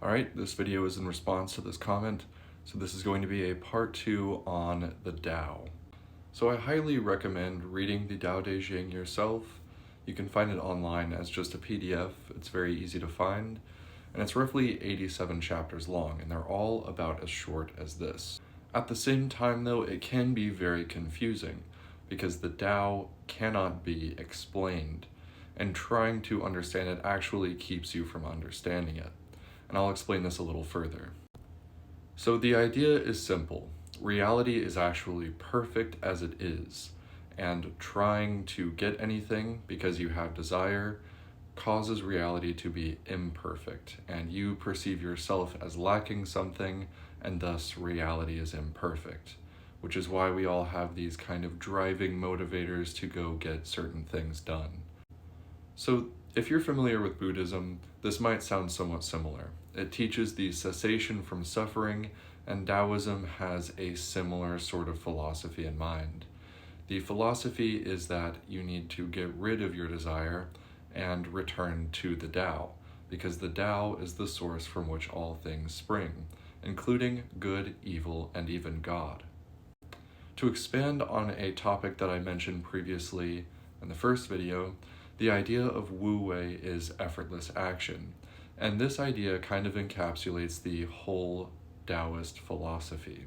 Alright, this video is in response to this comment, so this is going to be a part 2 on the Tao. So I highly recommend reading the Tao Te Ching yourself. You can find it online as just a PDF, it's very easy to find, and it's roughly 87 chapters long, and they're all about as short as this. At the same time though, it can be very confusing, because the Tao cannot be explained, and trying to understand it actually keeps you from understanding it. And I'll explain this a little further. So the idea is simple. Reality is actually perfect as it is, and trying to get anything because you have desire causes reality to be imperfect, and you perceive yourself as lacking something, and thus reality is imperfect, which is why we all have these kind of driving motivators to go get certain things done. So if you're familiar with Buddhism, this might sound somewhat similar. It teaches the cessation from suffering, and Taoism has a similar sort of philosophy in mind. The philosophy is that you need to get rid of your desire and return to the Tao, because the Tao is the source from which all things spring, including good, evil, and even God. To expand on a topic that I mentioned previously in the first video, the idea of Wu Wei is effortless action, and this idea kind of encapsulates the whole Taoist philosophy.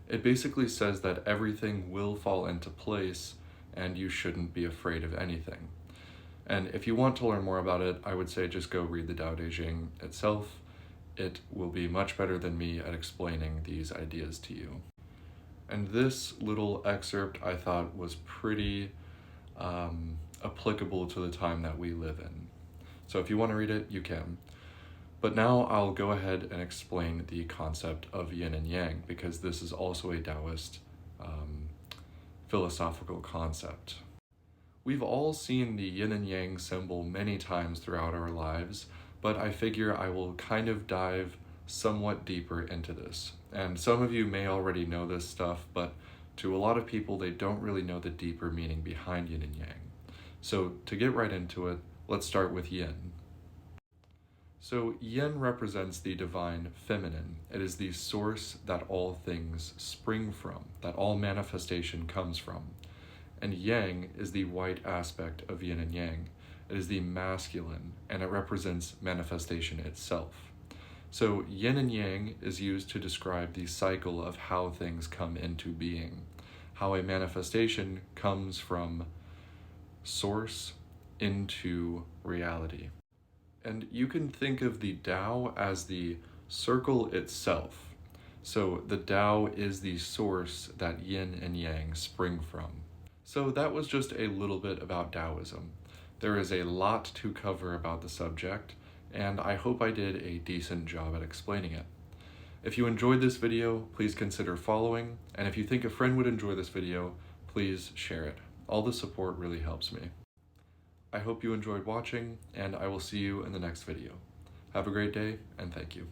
It basically says that everything will fall into place and you shouldn't be afraid of anything. And if you want to learn more about it, I would say just go read the Tao Te Ching itself. It will be much better than me at explaining these ideas to you. And this little excerpt I thought was pretty applicable to the time that we live in. So if you want to read it, you can. But now I'll go ahead and explain the concept of yin and yang, because this is also a Taoist philosophical concept. We've all seen the yin and yang symbol many times throughout our lives, but I figure I will kind of dive somewhat deeper into this. And some of you may already know this stuff, but to a lot of people, they don't really know the deeper meaning behind yin and yang. So to get right into it, let's start with yin. So yin represents the divine feminine. It is the source that all things spring from, that all manifestation comes from. And yang is the white aspect of yin and yang. It is the masculine, and it represents manifestation itself. So yin and yang is used to describe the cycle of how things come into being, how a manifestation comes from source into reality. And you can think of the Tao as the circle itself. So the Tao is the source that yin and yang spring from. So that was just a little bit about Taoism. There is a lot to cover about the subject, and I hope I did a decent job at explaining it. If you enjoyed this video, please consider following, and if you think a friend would enjoy this video, please share it. All the support really helps me. I hope you enjoyed watching, and I will see you in the next video. Have a great day, and thank you.